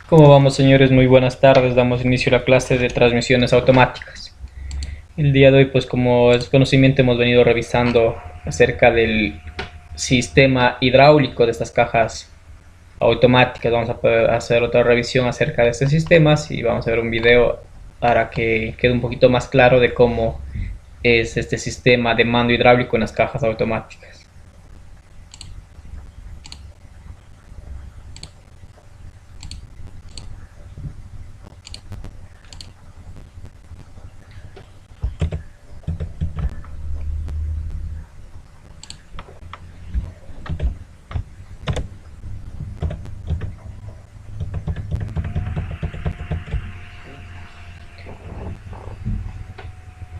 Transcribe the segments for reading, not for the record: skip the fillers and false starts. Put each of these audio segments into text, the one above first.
¿Cómo vamos, señores? Muy buenas tardes. Damos inicio a la clase de transmisiones automáticas. El día de hoy, pues como es conocimiento, hemos venido revisando acerca del sistema hidráulico de estas cajas automáticas. Vamos a poder hacer otra revisión acerca de estos sistemas y vamos a ver un video para que quede un poquito más claro de cómo es este sistema de mando hidráulico en las cajas automáticas.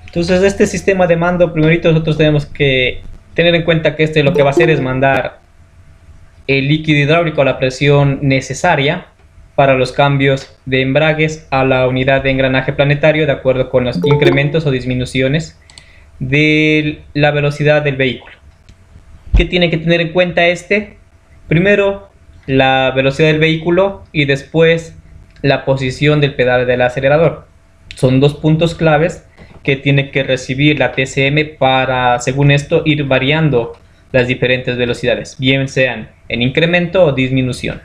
Entonces, este sistema de mando, primerito nosotros tenemos que tener en cuenta que este lo que va a hacer es mandar el líquido hidráulico a la presión necesaria para los cambios de embragues a la unidad de engranaje planetario de acuerdo con los incrementos o disminuciones de la velocidad del vehículo. ¿Qué tiene que tener en cuenta este? Primero, la velocidad del vehículo y después la posición del pedal del acelerador. Son dos puntos claves que tiene que recibir la TCM para, según esto, ir variando las diferentes velocidades, bien sean en incremento o disminución.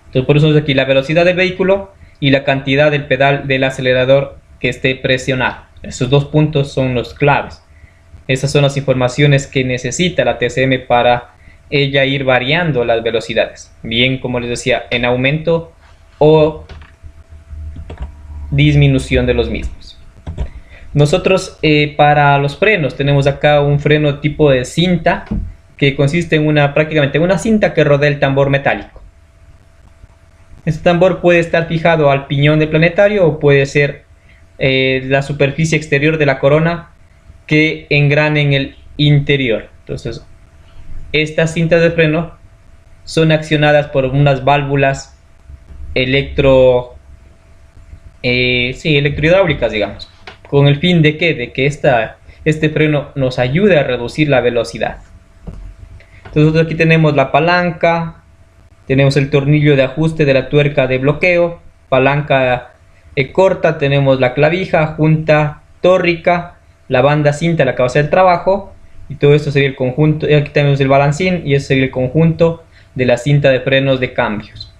Entonces, por eso es aquí la velocidad del vehículo y la cantidad del pedal del acelerador que esté presionado. Esos dos puntos son los claves. Esas son las informaciones que necesita la TCM para ella ir variando las velocidades, bien como les decía, en aumento o disminución de los mismos. Nosotros para los frenos tenemos acá un freno tipo de cinta que consiste en prácticamente una cinta que rodea el tambor metálico. Este tambor puede estar fijado al piñón del planetario o puede ser la superficie exterior de la corona que engrane en el interior. Entonces, estas cintas de freno son accionadas por unas válvulas electrohidráulicas, digamos. ¿Con el fin de qué? De que este freno nos ayude a reducir la velocidad. Entonces aquí tenemos la palanca, tenemos el tornillo de ajuste de la tuerca de bloqueo, palanca corta, tenemos la clavija, junta tórrica, la banda cinta, la cabeza del trabajo, y todo esto sería el conjunto. Aquí tenemos el balancín y ese sería el conjunto de la cinta de frenos de cambios.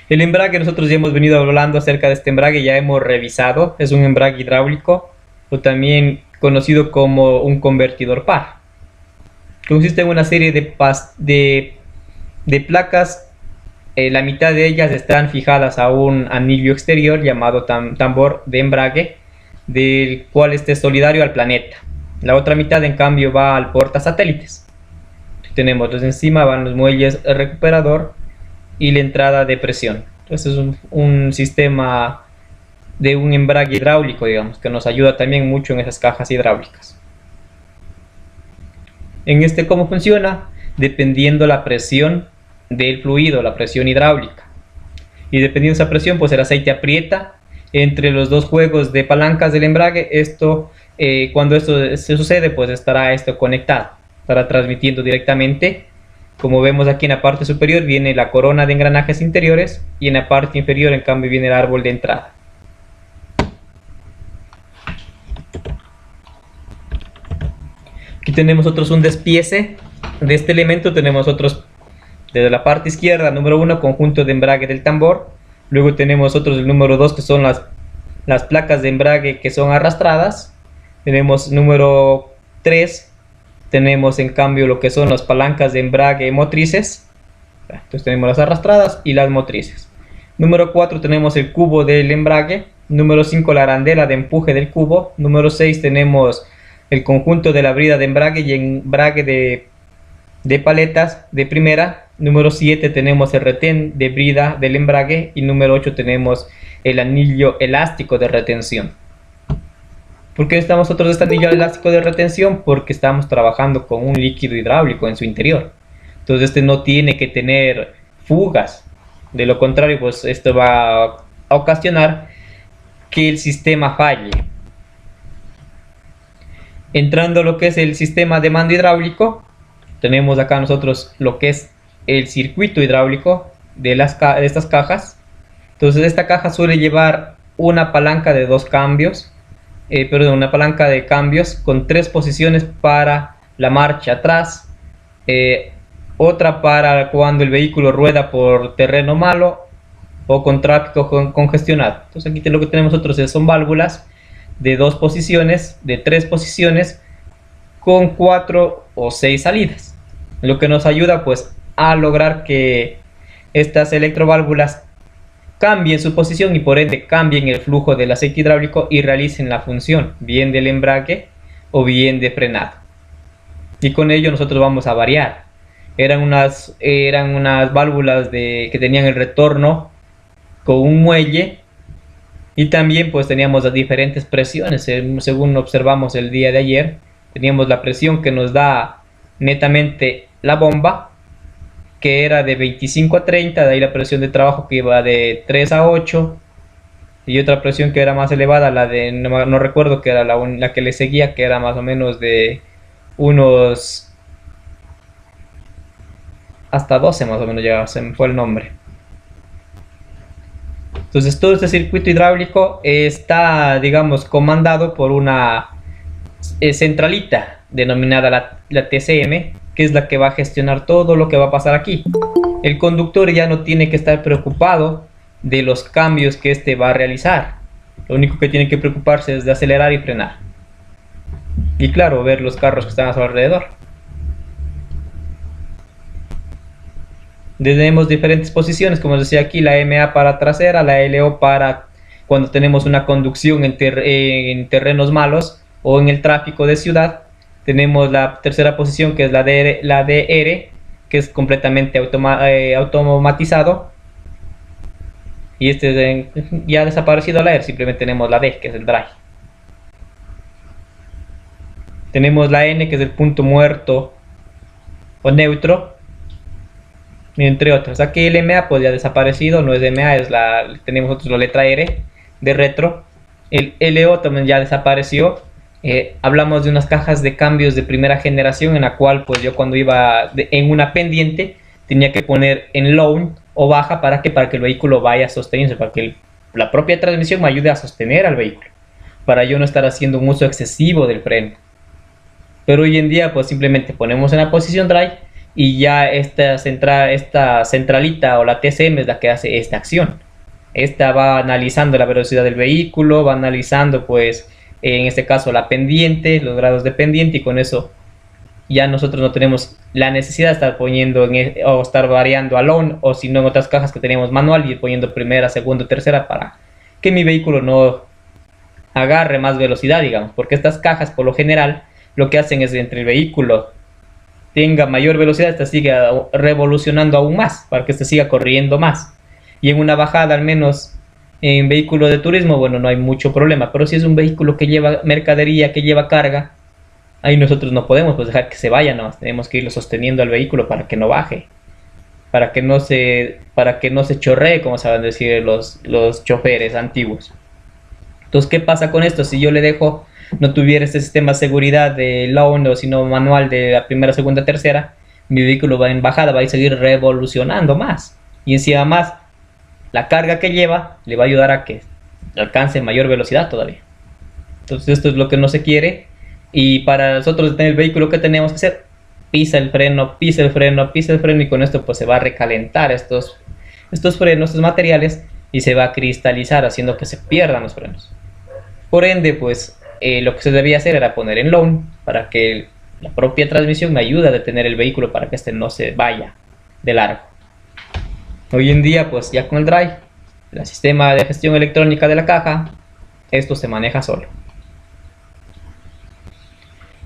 El embrague, nosotros ya hemos venido hablando acerca de este embrague, ya hemos revisado, es un embrague hidráulico o también conocido como un convertidor par. Consiste en una serie de placas, la mitad de ellas están fijadas a un anillo exterior llamado tambor de embrague, del cual este es solidario al planeta. La otra mitad en cambio va al portasatélites. Tenemos los de encima, van los muelles recuperador y la entrada de presión. Entonces es un sistema de un embrague hidráulico, digamos, que nos ayuda también mucho en esas cajas hidráulicas. En este, ¿cómo funciona? Dependiendo la presión del fluido, la presión hidráulica. Y dependiendo de esa presión, pues el aceite aprieta entre los dos juegos de palancas del embrague. Cuando esto se sucede, pues estará esto conectado, estará transmitiendo directamente. Como vemos aquí en la parte superior viene la corona de engranajes interiores y en la parte inferior en cambio viene el árbol de entrada. Aquí tenemos un despiece de este elemento. Tenemos desde la parte izquierda, número 1, conjunto de embrague del tambor. Luego tenemos el número 2, que son las placas de embrague que son arrastradas. Tenemos número 3. Tenemos en cambio lo que son las palancas de embrague motrices. Entonces tenemos las arrastradas y las motrices. Número 4 tenemos el cubo del embrague. Número 5 la arandela de empuje del cubo. Número 6 tenemos el conjunto de la brida de embrague y embrague de paletas de primera. Número 7 tenemos el retén de brida del embrague. Y número 8 tenemos el anillo elástico de retención. ¿Por qué necesitamos este anillo elástico de retención? Porque estamos trabajando con un líquido hidráulico en su interior. Entonces este no tiene que tener fugas. De lo contrario, pues esto va a ocasionar que el sistema falle. Entrando a lo que es el sistema de mando hidráulico, tenemos acá nosotros lo que es el circuito hidráulico de estas cajas. Entonces esta caja suele llevar una palanca de dos cambios, una palanca de cambios con tres posiciones para la marcha atrás, otra para cuando el vehículo rueda por terreno malo o con tráfico congestionado. Entonces aquí lo que tenemos nosotros son válvulas de dos posiciones, de tres posiciones, con 4 o 6 salidas, lo que nos ayuda pues a lograr que estas electroválvulas cambien su posición y por ende cambien el flujo del aceite hidráulico y realicen la función bien del embrague o bien de frenado. Y con ello nosotros vamos a variar. Eran unas válvulas que tenían el retorno con un muelle, y también pues teníamos las diferentes presiones. Según observamos el día de ayer, teníamos la presión que nos da netamente la bomba, que era de 25 a 30, de ahí la presión de trabajo que iba de 3 a 8, y otra presión que era más elevada, la de, no recuerdo, que era la que le seguía, que era más o menos de unos hasta 12 más o menos, ya se me fue el nombre. Entonces todo este circuito hidráulico está, digamos, comandado por una centralita denominada la TCM, que es la que va a gestionar todo lo que va a pasar aquí. El conductor ya no tiene que estar preocupado de los cambios que este va a realizar. Lo único que tiene que preocuparse es de acelerar y frenar. Y claro, ver los carros que están a su alrededor. Tenemos diferentes posiciones, como les decía aquí, la MA para trasera, la LO para cuando tenemos una conducción en terrenos malos o en el tráfico de ciudad. Tenemos la tercera posición, que es la DR, que es completamente automatizado. Y este ya ha desaparecido la R, simplemente tenemos la D, que es el drive. Tenemos la N, que es el punto muerto o neutro, entre otros. Aquí el MA pues ya ha desaparecido, no es MA, tenemos nosotros la letra R de retro. El LO también ya desapareció. Hablamos de unas cajas de cambios de primera generación, en la cual pues yo cuando iba en una pendiente tenía que poner en low o baja. ¿Para qué? Para que el vehículo vaya sosteniendo, para que la propia transmisión me ayude a sostener al vehículo, para yo no estar haciendo un uso excesivo del freno. Pero hoy en día pues simplemente ponemos en la posición drive y ya esta centralita o la TCM es la que hace esta acción. Esta va analizando la velocidad del vehículo, va analizando pues en este caso la pendiente, los grados de pendiente, y con eso ya nosotros no tenemos la necesidad de estar poniendo o estar variando al on, o si no en otras cajas que tenemos manual, y ir poniendo primera, segunda, tercera, para que mi vehículo no agarre más velocidad, digamos, porque estas cajas por lo general lo que hacen es, entre el vehículo tenga mayor velocidad, esta siga revolucionando aún más, para que este siga corriendo más. Y en una bajada, al menos en vehículo de turismo, bueno, no hay mucho problema. Pero si es un vehículo que lleva mercadería, que lleva carga, ahí nosotros no podemos pues dejar que se vaya, no, tenemos que irlo sosteniendo al vehículo para que no baje, para que no se chorree, como saben decir los choferes antiguos. Entonces, ¿qué pasa con esto? Si yo le dejo, no tuviera este sistema de seguridad de low, o sino manual de la primera, segunda, tercera, mi vehículo va en bajada, va a seguir revolucionando más, y encima más la carga que lleva le va a ayudar a que alcance mayor velocidad todavía. Entonces esto es lo que no se quiere, y para nosotros tener el vehículo, que tenemos que hacer? Pisa el freno, pisa el freno, pisa el freno, y con esto pues se va a recalentar estos frenos, estos materiales, y se va a cristalizar, haciendo que se pierdan los frenos. Por ende pues lo que se debía hacer era poner en low, para que la propia transmisión me ayude a detener el vehículo para que este no se vaya de largo. Hoy en día pues ya con el drive, el sistema de gestión electrónica de la caja, esto se maneja solo.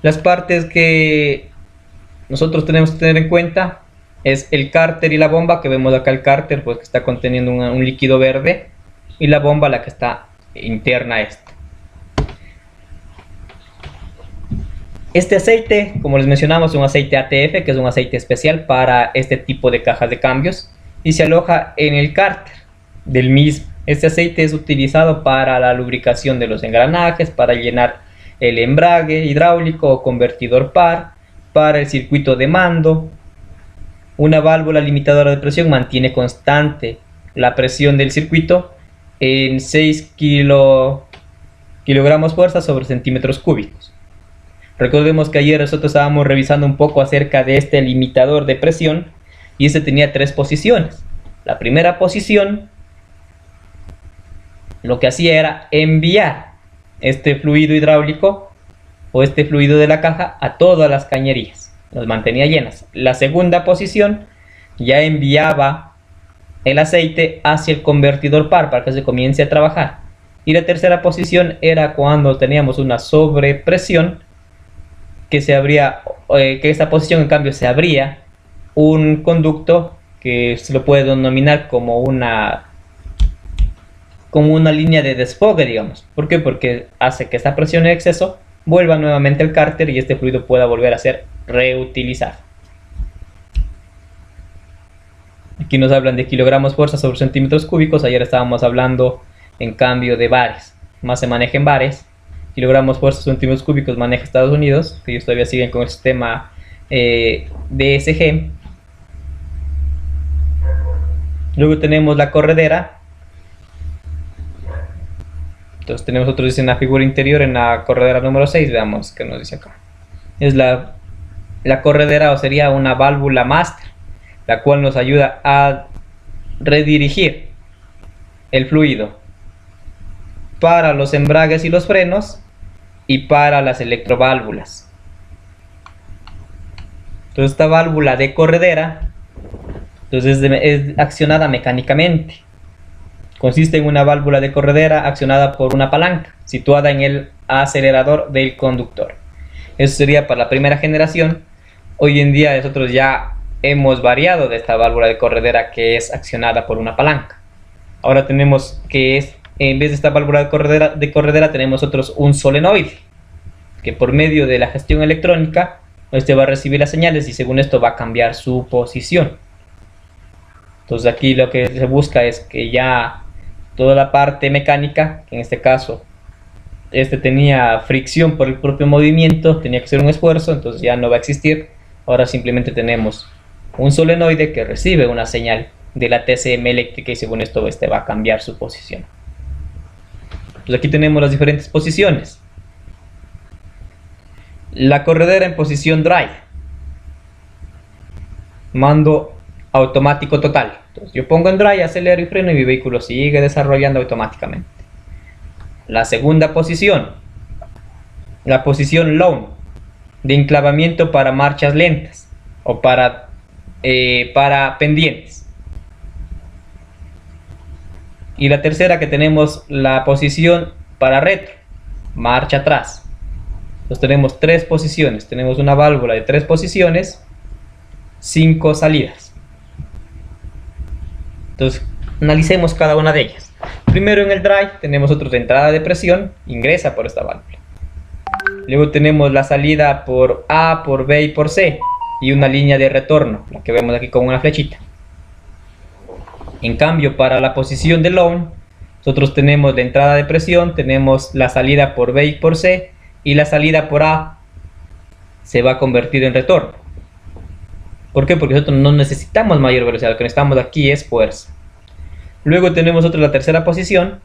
Las partes que nosotros tenemos que tener en cuenta es el cárter y la bomba, que vemos acá el cárter pues que está conteniendo un líquido verde, y la bomba la que está interna a esta. Este aceite, como les mencionamos, es un aceite ATF, que es un aceite especial para este tipo de cajas de cambios, y se aloja en el cárter del mismo. Este aceite es utilizado para la lubricación de los engranajes, para llenar el embrague hidráulico o convertidor par, Para el circuito de mando, una válvula limitadora de presión mantiene constante la presión del circuito en 6 kilogramos fuerza sobre centímetros cúbicos. Recordemos que ayer nosotros estábamos revisando un poco acerca de este limitador de presión y este tenía 3 posiciones. La primera posición lo que hacía era enviar este fluido hidráulico o este fluido de la caja a todas las cañerías, las mantenía llenas. La segunda posición ya enviaba el aceite hacia el convertidor par para que se comience a trabajar. Y la tercera posición era cuando teníamos una sobrepresión, que esta posición en cambio se abría un conducto que se lo puede denominar como una línea de desfogue, digamos. ¿Por qué? Porque hace que esta presión en exceso vuelva nuevamente al cárter y este fluido pueda volver a ser reutilizado. Aquí nos hablan de kilogramos fuerza sobre centímetros cúbicos. Ayer estábamos hablando en cambio de bares. Más se maneja en bares. Kilogramos fuerza sobre centímetros cúbicos maneja Estados Unidos, que ellos todavía siguen con el sistema DSG. Luego tenemos la corredera. Entonces tenemos otros, dice en la figura interior, en la corredera número 6, veamos qué nos dice acá. Es la corredera, o sería una válvula máster, la cual nos ayuda a redirigir el fluido para los embragues y los frenos y para las electroválvulas. Entonces esta válvula de corredera es accionada mecánicamente. Consiste en una válvula de corredera accionada por una palanca situada en el acelerador del conductor. Eso sería para la primera generación. Hoy en día nosotros ya hemos variado de esta válvula de corredera que es accionada por una palanca. Ahora tenemos en vez de esta válvula de corredera tenemos un solenoide que por medio de la gestión electrónica este va a recibir las señales y según esto va a cambiar su posición. Entonces aquí lo que se busca es que ya toda la parte mecánica, que en este caso tenía fricción por el propio movimiento, tenía que hacer un esfuerzo, entonces ya no va a existir. Ahora simplemente tenemos un solenoide que recibe una señal de la TCM eléctrica y según esto va a cambiar su posición. Pues aquí tenemos las diferentes posiciones. La corredera en posición drive, mando automático total. Entonces yo pongo en drive, acelero y freno y mi vehículo sigue desarrollando automáticamente. La segunda posición, la posición low, de enclavamiento para marchas lentas o para pendientes. Y la tercera que tenemos la posición para retro, marcha atrás. Entonces tenemos 3 posiciones, tenemos una válvula de 3 posiciones, 5 salidas. Entonces analicemos cada una de ellas. Primero en el drive tenemos otro de entrada de presión, ingresa por esta válvula. Luego tenemos la salida por A, por B y por C y una línea de retorno, la que vemos aquí con una flechita. En cambio para la posición de low, nosotros tenemos la entrada de presión, tenemos la salida por B y por C y la salida por A se va a convertir en retorno. ¿Por qué? Porque nosotros no necesitamos mayor velocidad, lo que necesitamos aquí es fuerza. Luego tenemos la tercera posición,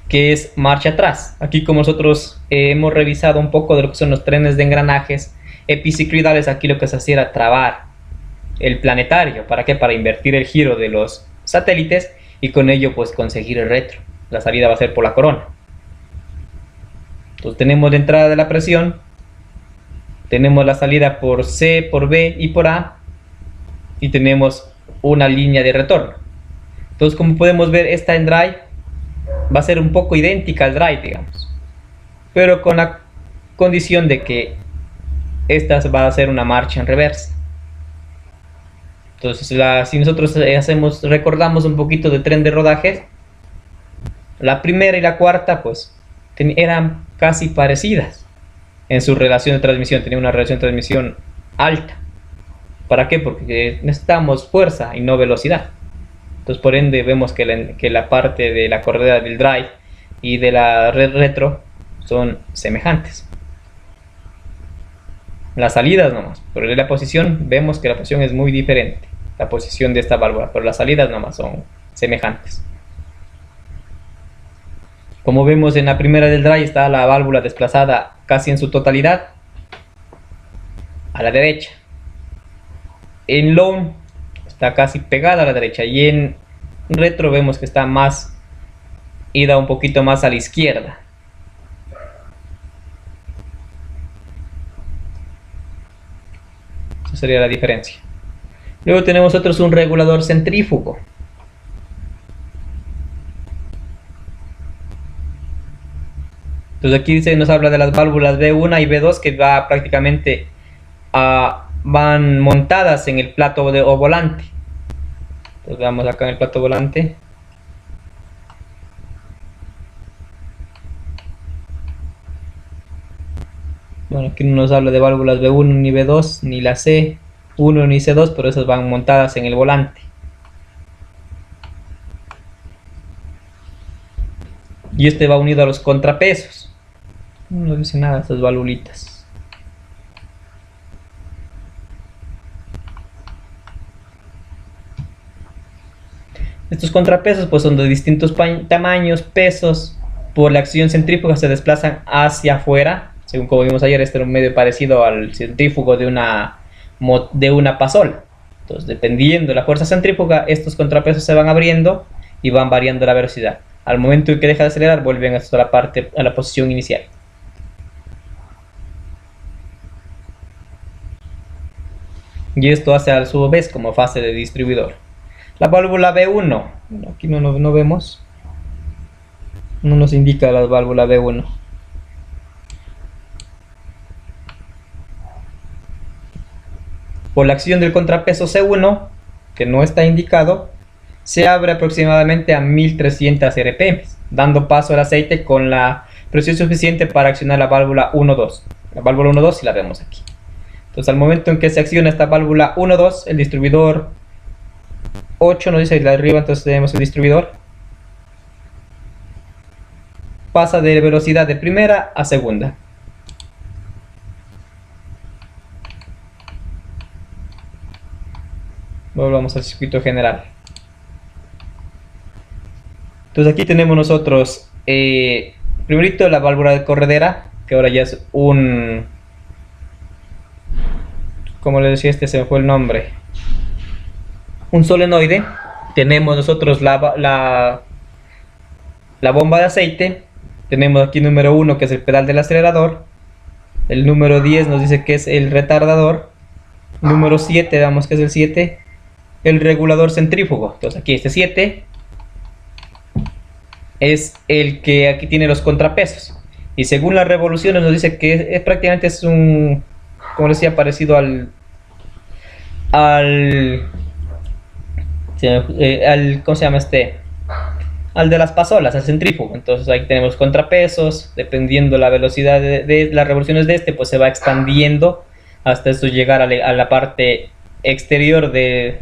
que es marcha atrás. Aquí como nosotros hemos revisado un poco de lo que son los trenes de engranajes epicicloidales, aquí lo que se hacía era trabar el planetario. ¿Para qué? Para invertir el giro de los satélites y con ello pues conseguir el retro. La salida va a ser por la corona. Entonces tenemos la entrada de la presión, tenemos la salida por C, por B y por A y tenemos una línea de retorno. Entonces como podemos ver, esta en drive va a ser un poco idéntica al drive, digamos, pero con la condición de que esta va a ser una marcha en reversa. Entonces si nosotros recordamos un poquito de tren de rodaje, la primera y la cuarta pues eran casi parecidas en su relación de transmisión, tenía una relación de transmisión alta. ¿Para qué? Porque necesitamos fuerza y no velocidad. Entonces por ende vemos que la parte de la corredera del drive y de la red retro son semejantes. las salidas nomás. Pero en la posición vemos que la posición es muy diferente, la posición de esta válvula, pero las salidas nomás son semejantes. Como vemos en la primera del dry está la válvula desplazada casi en su totalidad a la derecha. En low está casi pegada a la derecha y en retro vemos que está más ida un poquito más a la izquierda. Esa sería la diferencia. Luego tenemos nosotros un regulador centrífugo. Entonces aquí nos habla de las válvulas B1 y B2 que va prácticamente van montadas en el plato o volante. Entonces veamos acá en el plato volante. Bueno, aquí no nos habla de válvulas B1 ni B2, ni la C1 ni C2, pero esas van montadas en el volante. Y este va unido a los contrapesos. No dice nada estas valvulitas. Estos contrapesos pues son de distintos tamaños, pesos. Por la acción centrífuga se desplazan hacia afuera. Según como vimos ayer, este era un medio parecido al centrífugo de una pasola. Entonces, dependiendo de la fuerza centrífuga, estos contrapesos se van abriendo y van variando la velocidad. Al momento en que deja de acelerar, vuelven a la posición inicial. Y esto hace a su vez como fase de distribuidor. La válvula B1, aquí no vemos, no nos indica la válvula B1. Por la acción del contrapeso C1, que no está indicado, se abre aproximadamente a 1300 RPM, dando paso al aceite con la presión suficiente para accionar la válvula 1-2. La válvula 1-2 si la vemos aquí. Entonces al momento en que se acciona esta válvula 1-2, el distribuidor 8 nos dice la de arriba, entonces tenemos el distribuidor. Pasa de velocidad de primera a segunda. Volvamos al circuito general. Entonces aquí tenemos nosotros primerito la válvula de corredera, que ahora ya es un... como les decía, se me fue el nombre. Un solenoide. Tenemos nosotros la bomba de aceite. Tenemos aquí número 1 que es el pedal del acelerador. El número 10 nos dice que es el retardador. Número 7, veamos que es el 7. El regulador centrífugo. Entonces aquí este 7 es el que aquí tiene los contrapesos. Y según las revoluciones nos dice que prácticamente es un, como decía, parecido al ¿cómo se llama este? Al de las pasolas, al centrífugo. Entonces ahí tenemos contrapesos, dependiendo la velocidad de las revoluciones de este, pues se va expandiendo hasta esto llegar a la parte exterior de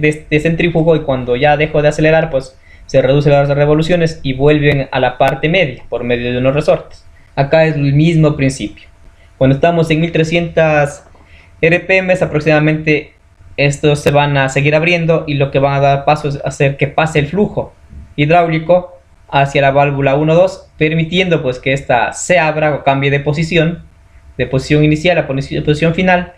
este centrífugo, y cuando ya dejo de acelerar, pues se reducen las revoluciones y vuelven a la parte media por medio de unos resortes. Acá es el mismo principio. Cuando estamos en 1300 RPM aproximadamente, estos se van a seguir abriendo y lo que van a dar paso es hacer que pase el flujo hidráulico hacia la válvula 1-2, permitiendo pues que ésta se abra o cambie de posición inicial a posición final,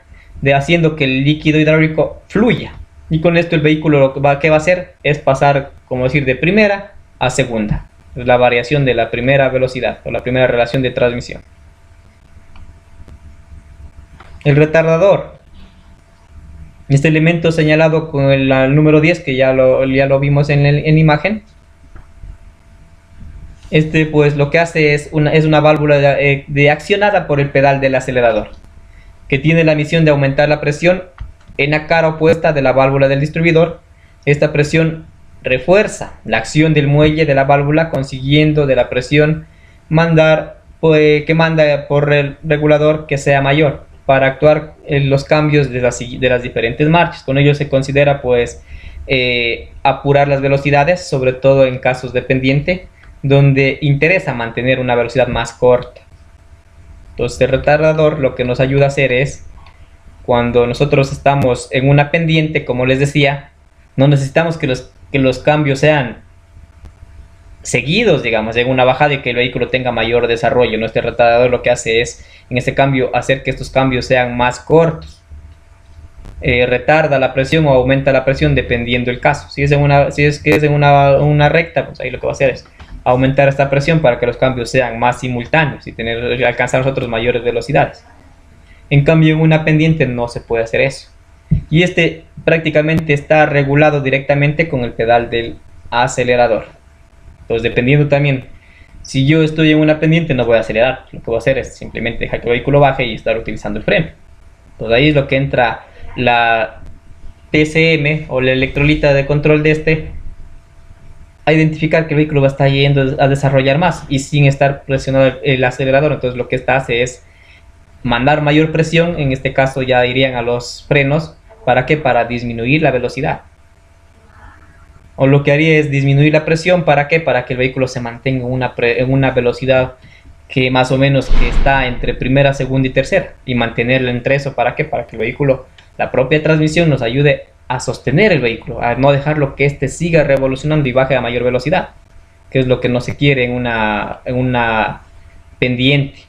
haciendo que el líquido hidráulico fluya. Y con esto el vehículo lo que va a hacer es pasar, como decir, de primera a segunda. Es la variación de la primera velocidad o la primera relación de transmisión. El retardador. Este elemento señalado con el número 10, que ya lo vimos en imagen. Este pues lo que hace es una válvula accionada por el pedal del acelerador, que tiene la misión de aumentar la presión en la cara opuesta de la válvula del distribuidor. Esta presión refuerza la acción del muelle de la válvula, consiguiendo de la presión que manda por el regulador que sea mayor, para actuar en los cambios de las diferentes marchas. Con ello se considera pues apurar las velocidades, sobre todo en casos de pendiente, donde interesa mantener una velocidad más corta. Entonces el retardador lo que nos ayuda a hacer es, cuando nosotros estamos en una pendiente, como les decía, no necesitamos que los cambios sean seguidos, digamos, en una bajada y que el vehículo tenga mayor desarrollo. Este retardador lo que hace es, en este cambio, hacer que estos cambios sean más cortos. Retarda la presión o aumenta la presión dependiendo del caso. Si es en una recta, pues ahí lo que va a hacer es aumentar esta presión para que los cambios sean más simultáneos y alcanzar nosotros mayores velocidades. En cambio, en una pendiente no se puede hacer eso. Y este prácticamente está regulado directamente con el pedal del acelerador. Entonces, dependiendo también, si yo estoy en una pendiente no voy a acelerar. Lo que voy a hacer es simplemente dejar que el vehículo baje y estar utilizando el freno. Entonces ahí es lo que entra la TCM o la electrolita de control de este, a identificar que el vehículo va a estar yendo a desarrollar más y sin estar presionado el acelerador. Entonces lo que esta hace es mandar mayor presión, en este caso ya irían a los frenos. ¿Para qué? Para disminuir la velocidad. O lo que haría es disminuir la presión. ¿Para qué? Para que el vehículo se mantenga en una velocidad que más o menos que está entre primera, segunda y tercera, y mantenerla entre eso. ¿Para qué? Para que el vehículo, la propia transmisión, nos ayude a sostener el vehículo, a no dejarlo que éste siga revolucionando y baje a mayor velocidad, que es lo que no se quiere en una pendiente.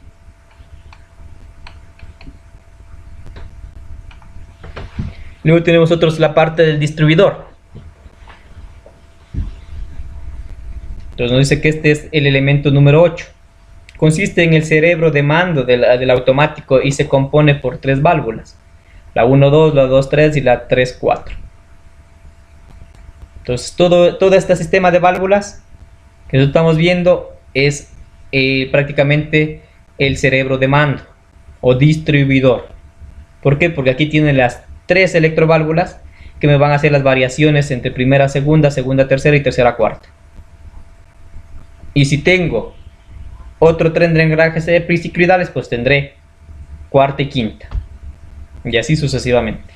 Luego tenemos nosotros la parte del distribuidor. Entonces nos dice que este es el elemento número 8. Consiste en el cerebro de mando del automático y se compone por 3 válvulas. La 1-2, la 2-3 y la 3-4. Entonces todo este sistema de válvulas que estamos viendo es prácticamente el cerebro de mando o distribuidor. ¿Por qué? Porque aquí tiene las 3 electroválvulas que me van a hacer las variaciones entre primera, segunda, segunda, tercera y tercera, cuarta. Y si tengo otro tren de engranajes prisicloidales, pues tendré cuarta y quinta. Y así sucesivamente.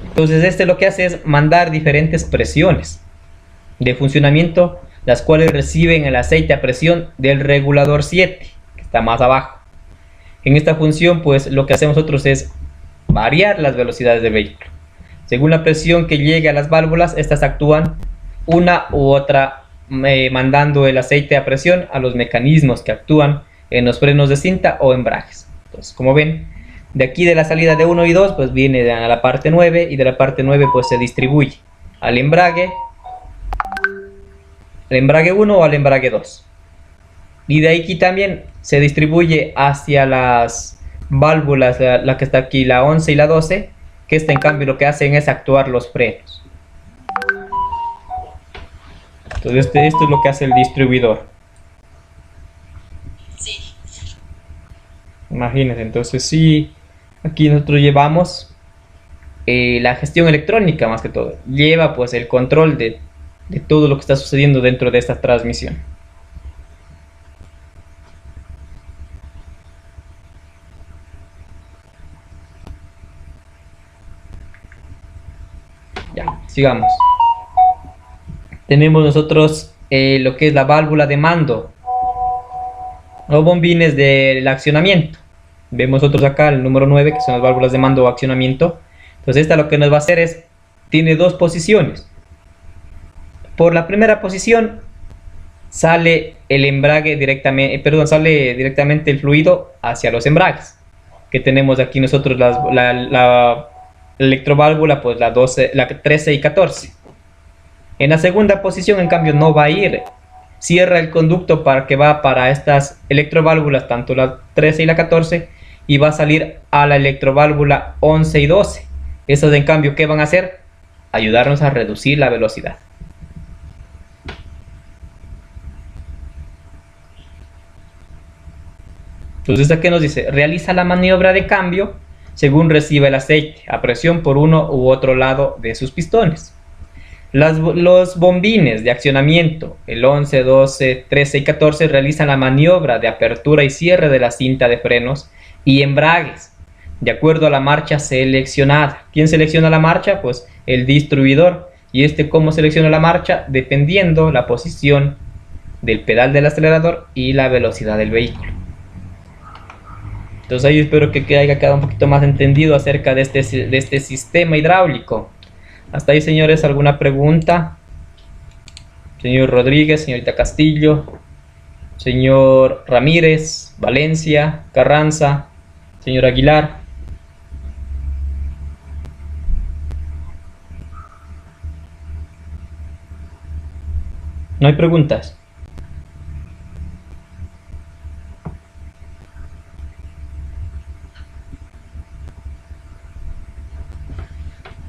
Entonces este lo que hace es mandar diferentes presiones de funcionamiento, las cuales reciben el aceite a presión del regulador 7, que está más abajo. En esta función, pues lo que hacemos nosotros es variar las velocidades del vehículo. Según la presión que llegue a las válvulas, estas actúan una u otra, mandando el aceite a presión a los mecanismos que actúan en los frenos de cinta o embragues. Entonces, como ven, de aquí de la salida de 1 y 2, pues viene a la parte 9, y de la parte 9 pues se distribuye al embrague 1 o al embrague 2. Y de aquí también se distribuye hacia las válvulas, la que está aquí, la 11 y la 12, que esta en cambio lo que hacen es actuar los frenos. Entonces esto es lo que hace el distribuidor. Sí. Imagínense, entonces sí, aquí nosotros llevamos la gestión electrónica, más que todo. Lleva pues el control de todo lo que está sucediendo dentro de esta transmisión. Ya, sigamos. Tenemos nosotros lo que es la válvula de mando o bombines del accionamiento. Vemos nosotros acá el número 9, que son las válvulas de mando o accionamiento. Entonces esta lo que nos va a hacer es, tiene 2 posiciones. Por la primera posición sale el embrague directamente, sale directamente el fluido hacia los embragues, que tenemos aquí nosotros la electroválvula, pues la 12, la 13 y 14. En la segunda posición, en cambio, no va a ir. Cierra el conducto que va para estas electroválvulas, tanto la 13 y la 14, y va a salir a la electroválvula 11 y 12. Esas, en cambio, ¿qué van a hacer? Ayudarnos a reducir la velocidad. Entonces, ¿qué nos dice? Realiza la maniobra de cambio según reciba el aceite a presión por uno u otro lado de sus pistones. Los bombines de accionamiento, el 11, 12, 13 y 14, realizan la maniobra de apertura y cierre de la cinta de frenos y embragues, de acuerdo a la marcha seleccionada. ¿Quién selecciona la marcha? Pues el distribuidor. ¿Y cómo selecciona la marcha? Dependiendo la posición del pedal del acelerador y la velocidad del vehículo. Entonces ahí espero que haya quedado un poquito más entendido acerca de este sistema hidráulico. Hasta ahí, señores, ¿alguna pregunta? Señor Rodríguez, señorita Castillo, señor Ramírez, Valencia, Carranza, señor Aguilar. ¿No hay preguntas?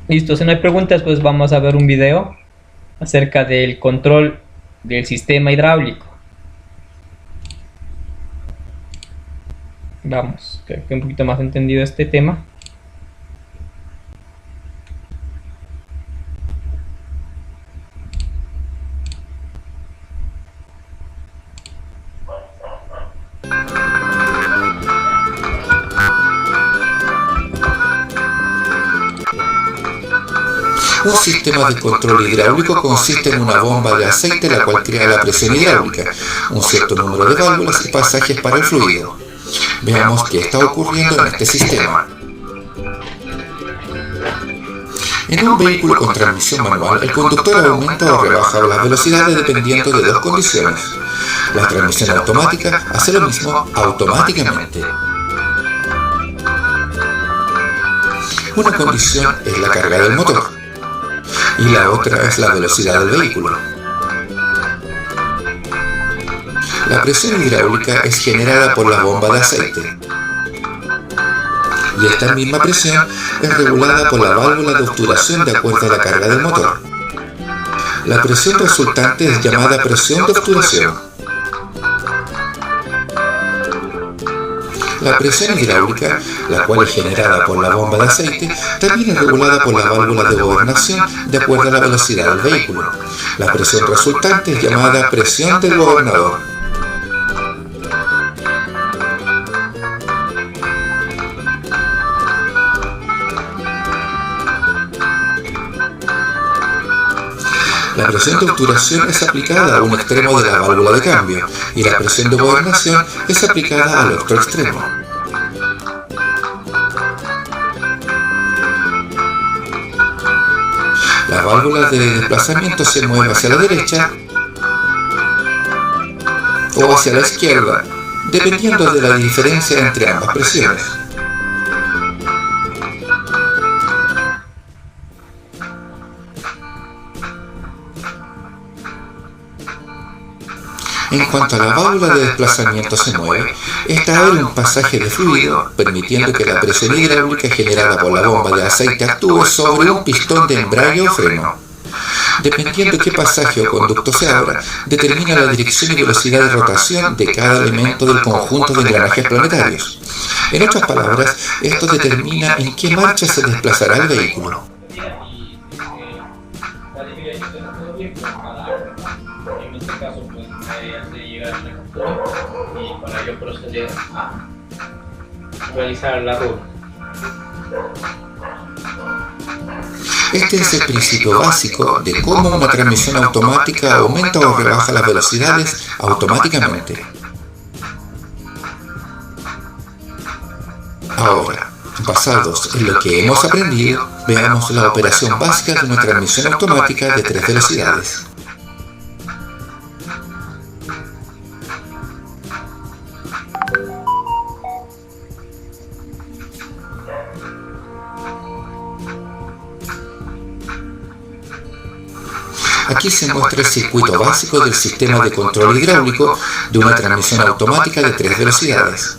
Listo, si no hay preguntas, pues vamos a ver un video acerca del control del sistema hidráulico. Vamos, creo que un poquito más entendido este tema. Un sistema de control hidráulico consiste en una bomba de aceite la cual crea la presión hidráulica, un cierto número de válvulas y pasajes para el fluido. Veamos qué está ocurriendo en este sistema. En un vehículo con transmisión manual, el conductor aumenta o rebaja las velocidades dependiendo de dos condiciones. La transmisión automática hace lo mismo automáticamente. Una condición es la carga del motor y la otra es la velocidad del vehículo. La presión hidráulica es generada por la bomba de aceite y esta misma presión es regulada por la válvula de obturación de acuerdo a la carga del motor. La presión resultante es llamada presión de obturación. La presión hidráulica, la cual es generada por la bomba de aceite, también es regulada por la válvula de gobernación de acuerdo a la velocidad del vehículo. La presión resultante es llamada presión del gobernador. La presión de obturación es aplicada a un extremo de la válvula de cambio y la presión de gobernación es aplicada al otro extremo. La válvula de desplazamiento se mueve hacia la derecha o hacia la izquierda, dependiendo de la diferencia entre ambas presiones. En cuanto a la válvula de desplazamiento se mueve, esta abre un pasaje de fluido, permitiendo que la presión hidráulica generada por la bomba de aceite actúe sobre un pistón de embrague o freno. Dependiendo qué pasaje o conducto se abra, determina la dirección y velocidad de rotación de cada elemento del conjunto de engranajes planetarios. En otras palabras, esto determina en qué marcha se desplazará el vehículo. En este caso, pues antes de llegar a la captura y para yo proceder a realizar la rueda. Este es el principio básico de cómo una transmisión automática aumenta o rebaja las velocidades automáticamente. Ahora, basados en lo que hemos aprendido, veamos la operación básica de una transmisión automática de 3 velocidades. Aquí se muestra el circuito básico del sistema de control hidráulico de una transmisión automática de 3 velocidades.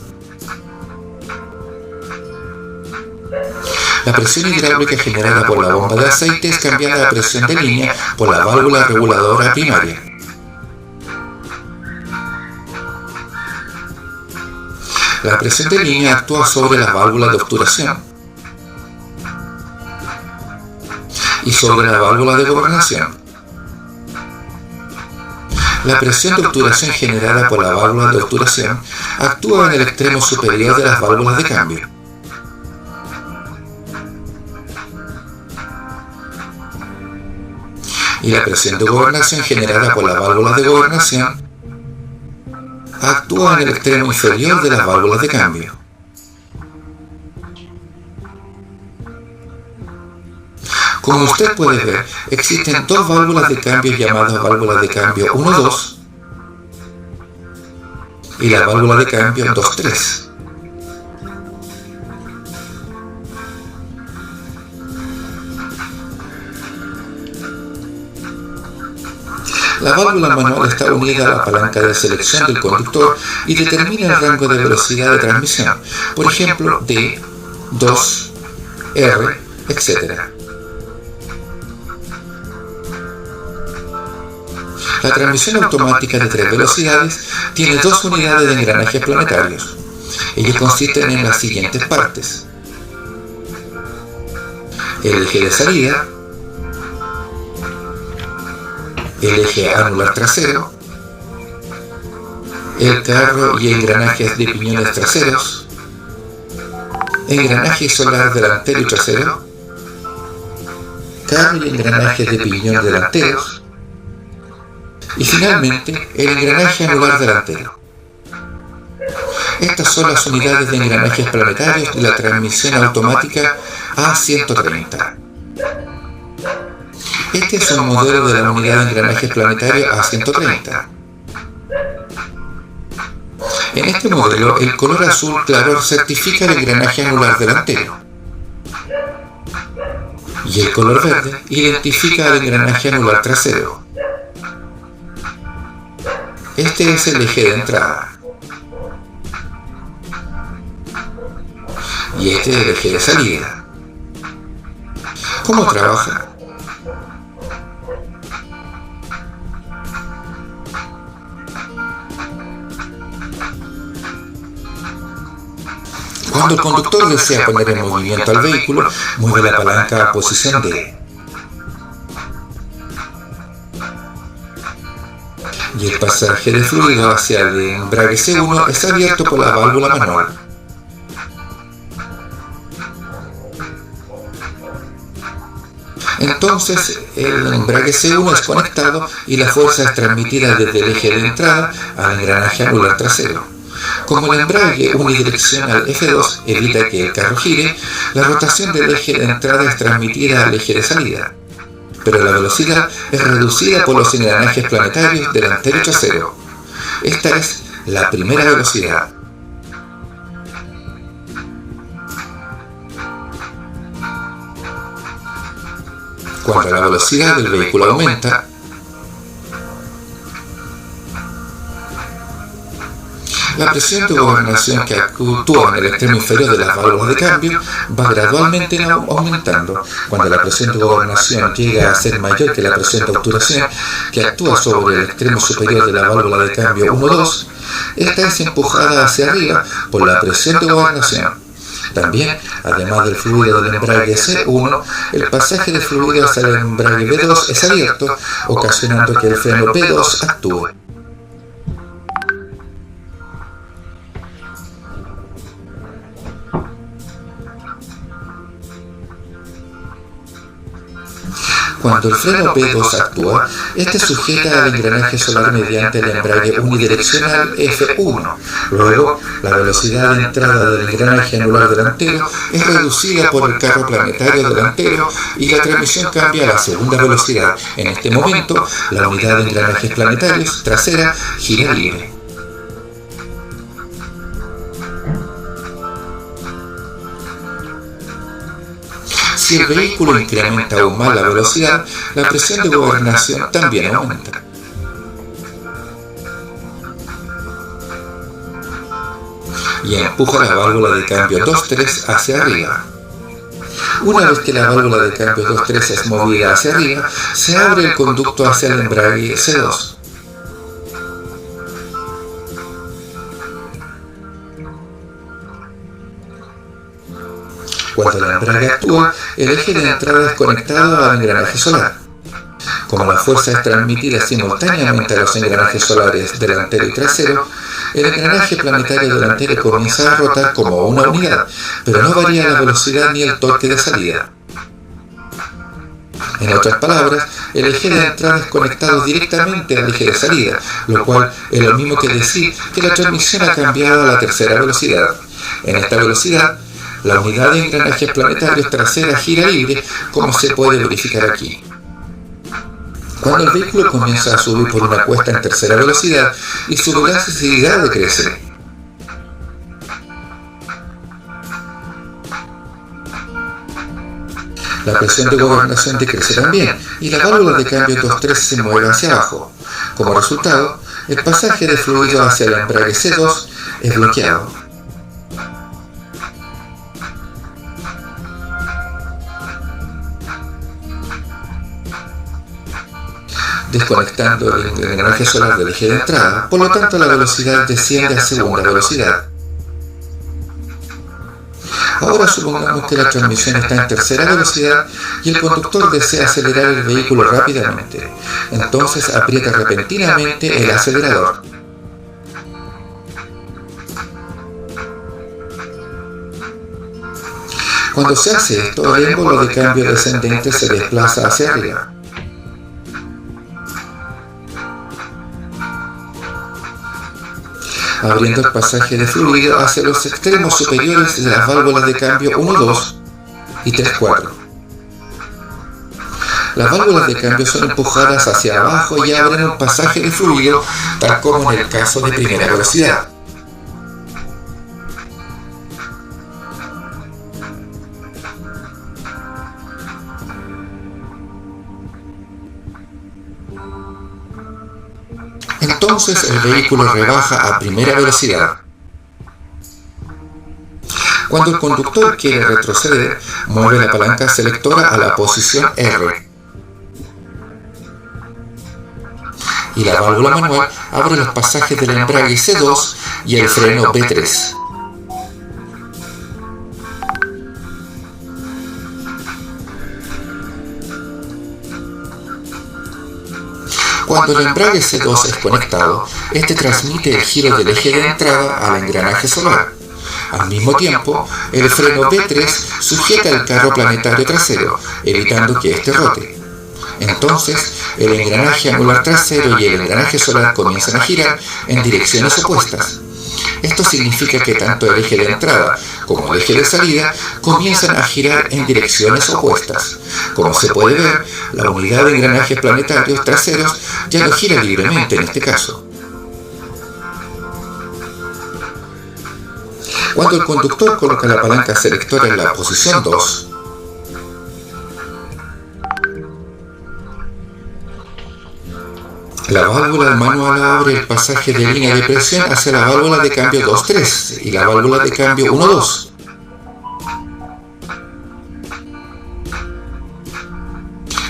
La presión hidráulica generada por la bomba de aceite es cambiada a presión de línea por la válvula reguladora primaria. La presión de línea actúa sobre la válvula de obturación y sobre la válvula de gobernación. La presión de obturación generada por la válvula de obturación actúa en el extremo superior de las válvulas de cambio. Y la presión de gobernación generada por la válvula de gobernación actúa en el extremo inferior de las válvulas de cambio. Como usted puede ver, existen dos válvulas de cambio llamadas válvulas de cambio 1-2 y la válvula de cambio 2-3. La válvula manual está unida a la palanca de selección del conductor y determina el rango de velocidad de transmisión, por ejemplo, D, 2, R, etc. La transmisión automática de 3 velocidades tiene 2 unidades de engranajes planetarios. Ellos consisten en las siguientes partes: el eje de salida, el eje anular trasero, el carro y engranajes de piñones traseros, engranaje solar delantero y trasero, carro y engranajes de piñón delanteros, y finalmente el engranaje anular delantero. Estas son las unidades de engranajes planetarios de la transmisión automática A130. Este es un modelo de la unidad de engranajes planetario A130. En este modelo, el color azul claro certifica el engranaje anular delantero y el color verde identifica el engranaje anular trasero. Este es el eje de entrada y este es el eje de salida. ¿Cómo trabaja? Cuando el conductor desea poner en movimiento al vehículo, mueve la palanca a posición D. Y el pasaje de fluido hacia el embrague C1 es abierto por la válvula manual. Entonces el embrague C1 es conectado y la fuerza es transmitida desde el eje de entrada al engranaje anular trasero. Como el embrague unidireccional F2 evita que el carro gire, la rotación del eje de entrada es transmitida al eje de salida, pero la velocidad es reducida por los engranajes planetarios delantero y trasero. Esta es la primera velocidad. Cuando la velocidad del vehículo aumenta, la presión de gobernación que actúa en el extremo inferior de las válvulas de cambio va gradualmente aumentando. Cuando la presión de gobernación llega a ser mayor que la presión de obturación que actúa sobre el extremo superior de la válvula de cambio 1-2, esta es empujada hacia arriba por la presión de gobernación. También, además del fluido del embrague C1, el pasaje de fluido hacia el embrague B2 es abierto, ocasionando que el freno B2 actúe. Cuando el freno P2 actúa, este sujeta al engranaje solar mediante el embrague unidireccional F1. Luego, la velocidad de entrada del engranaje anular delantero es reducida por el carro planetario delantero y la transmisión cambia a la segunda velocidad. En este momento, la unidad de engranajes planetarios trasera gira libre. Si el vehículo incrementa aún más la velocidad, la presión de gobernación también aumenta. Y empuja la válvula de cambio 2-3 hacia arriba. Una vez que la válvula de cambio 2-3 es movida hacia arriba, se abre el conducto hacia el embrague C2. Cuando el embrague actúa, el eje de entrada es conectado al engranaje solar. Como la fuerza es transmitida simultáneamente a los engranajes solares delantero y trasero, el engranaje planetario delantero comienza a rotar como una unidad, pero no varía la velocidad ni el torque de salida. En otras palabras, el eje de entrada es conectado directamente al eje de salida, lo cual es lo mismo que decir que la transmisión ha cambiado a la tercera velocidad. En esta velocidad, la unidad de engranajes planetarios trasera gira libre, como se puede verificar aquí. Cuando el vehículo comienza a subir por una cuesta en tercera velocidad y su velocidad decrece, la presión de gobernación decrece también y la válvula de cambio 2.3 se mueve hacia abajo. Como resultado, el pasaje de fluido hacia el embrague C2 es bloqueado. Desconectando el engranaje solar del eje de entrada, por lo tanto la velocidad desciende a segunda velocidad. Ahora supongamos que la transmisión está en tercera velocidad y el conductor desea acelerar el vehículo rápidamente. Entonces aprieta repentinamente el acelerador. Cuando se hace esto, el émbolo de cambio descendente se desplaza hacia arriba. Abriendo el pasaje de fluido hacia los extremos superiores de las válvulas de cambio 1-2 y 3-4. Las válvulas de cambio son empujadas hacia abajo y abren un pasaje de fluido, tal como en el caso de primera velocidad. Entonces el vehículo rebaja a primera velocidad. Cuando el conductor quiere retroceder, mueve la palanca selectora a la posición R. Y la válvula manual abre los pasajes del embrague C2 y el freno B3. Cuando el embrague C2 es conectado, este transmite el giro del eje de entrada al engranaje solar. Al mismo tiempo, el freno B3 sujeta el carro planetario trasero, evitando que éste rote. Entonces, el engranaje angular trasero y el engranaje solar comienzan a girar en direcciones opuestas. Esto significa que tanto el eje de entrada como el eje de salida comienzan a girar en direcciones opuestas. Como se puede ver, la unidad de engranajes planetarios traseros ya no gira libremente en este caso. Cuando el conductor coloca la palanca selectora en la posición 2, la válvula manual abre el pasaje de línea de presión hacia la válvula de cambio 2.3 y la válvula de cambio 1.2.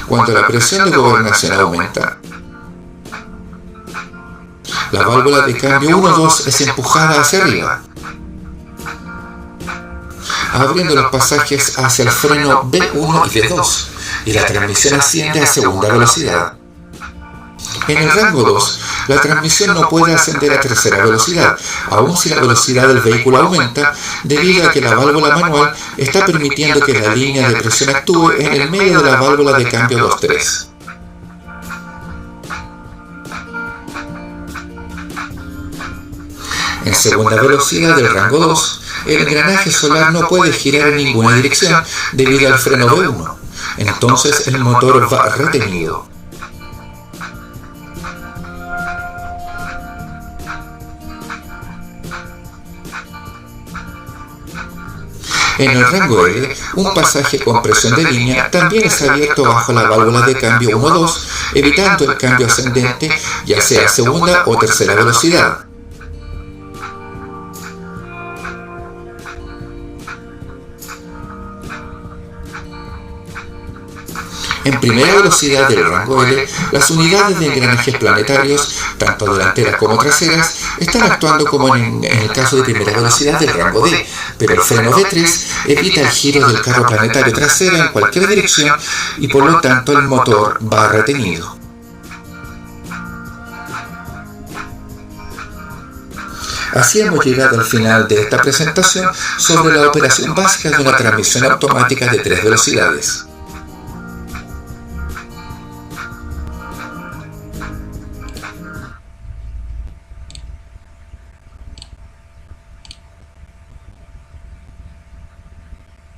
Cuando la presión de gobernación aumenta, la válvula de cambio 1.2 es empujada hacia arriba, abriendo los pasajes hacia el freno B1 y B2, y la transmisión asciende a segunda velocidad. En el rango 2, la transmisión no puede ascender a tercera velocidad, aun si la velocidad del vehículo aumenta, debido a que la válvula manual está permitiendo que la línea de presión actúe en el medio de la válvula de cambio 2.3. En segunda velocidad del rango 2, el engranaje solar no puede girar en ninguna dirección debido al freno B1, entonces el motor va retenido. En el rango L, un pasaje con presión de línea también es abierto bajo la válvula de cambio 1-2, evitando el cambio ascendente, ya sea segunda o tercera velocidad. En primera velocidad del rango L, las unidades de engranajes planetarios, tanto delanteras como traseras, están actuando como en el caso de primera velocidad del rango D, pero el freno B3 evita el giro del carro planetario trasero en cualquier dirección y por lo tanto el motor va retenido. Así hemos llegado al final de esta presentación sobre la operación básica de una transmisión automática de 3 velocidades.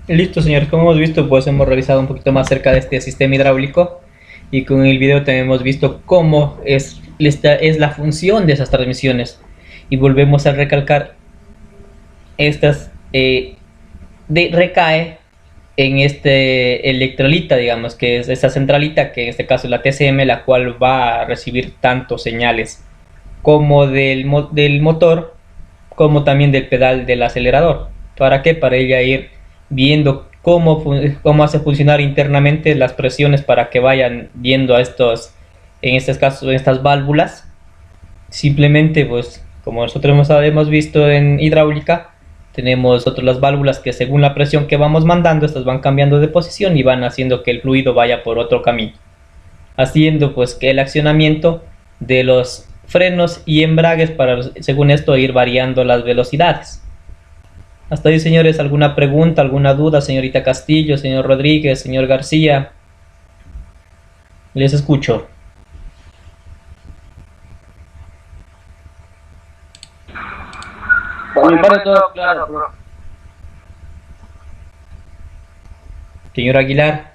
Listo, señores, como hemos visto, pues hemos revisado un poquito más acerca de este sistema hidráulico y con el video también hemos visto cómo es la función de esas transmisiones y volvemos a recalcar estas recae en este electrolita, digamos, que es esta centralita, que en este caso es la TCM, la cual va a recibir tanto señales como del motor, como también del pedal del acelerador. ¿Para qué? Para ella ir viendo cómo hace funcionar internamente las presiones para que vayan yendo a estos, en este caso, en estas válvulas. Simplemente, pues, como nosotros hemos visto en hidráulica, tenemos nosotros las válvulas que según la presión que vamos mandando, estas van cambiando de posición y van haciendo que el fluido vaya por otro camino, haciendo pues que el accionamiento de los frenos y embragues para, según esto, ir variando las velocidades. Hasta ahí, señores, ¿alguna pregunta, alguna duda, señorita Castillo, señor Rodríguez, señor García? Les escucho. Por mi parte todo claro, bro. Señor Aguilar.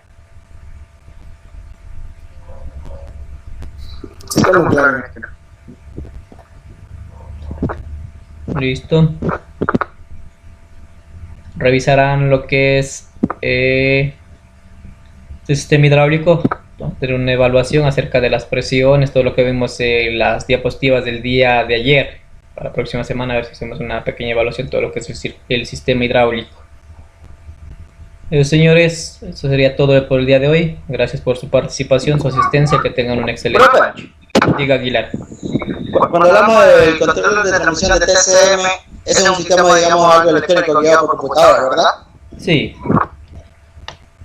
Sí, todo claro. Listo. Revisarán lo que es el sistema hidráulico. Vamos a tener una evaluación acerca de las presiones, todo lo que vimos en las diapositivas del día de ayer. Para la próxima semana a ver si hacemos una pequeña evaluación de todo lo que es el sistema hidráulico. Señores, eso sería todo por el día de hoy. Gracias por su participación, su asistencia, que tengan un excelente noche. Diga, Aguilar. Cuando hablamos del control de transmisión de TCM, es un sistema, digamos, algo electrónico guiado por computadora, ¿verdad? Sí.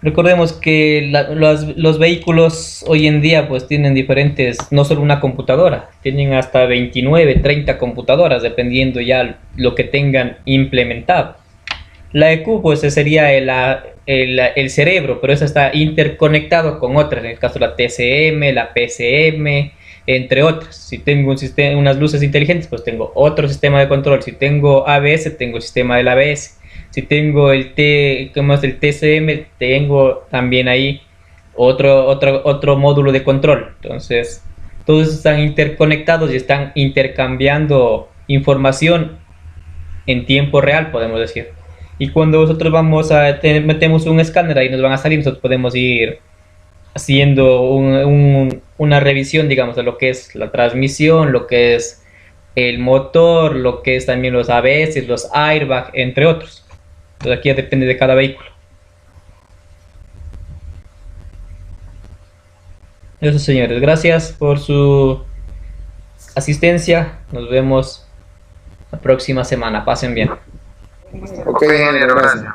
Recordemos que los vehículos hoy en día pues tienen diferentes, no solo una computadora, tienen hasta 29, 30 computadoras, dependiendo ya lo que tengan implementado. La EQ pues sería el cerebro, pero eso está interconectado con otras, en el caso la TCM, la PCM, entre otras. Si tengo unas luces inteligentes, pues tengo otro sistema de control. Si tengo ABS, tengo el sistema del ABS. Si tengo el TCM, tengo también ahí otro módulo de control. Entonces, todos están interconectados y están intercambiando información en tiempo real, podemos decir. Y cuando nosotros metemos un escáner, ahí nos van a salir, nosotros podemos ir haciendo una revisión, digamos, de lo que es la transmisión, lo que es el motor, lo que es también los ABS, los airbags, entre otros. Entonces aquí ya depende de cada vehículo. Eso, señores, gracias por su asistencia. Nos vemos la próxima semana. Pasen bien. Ok, gracias.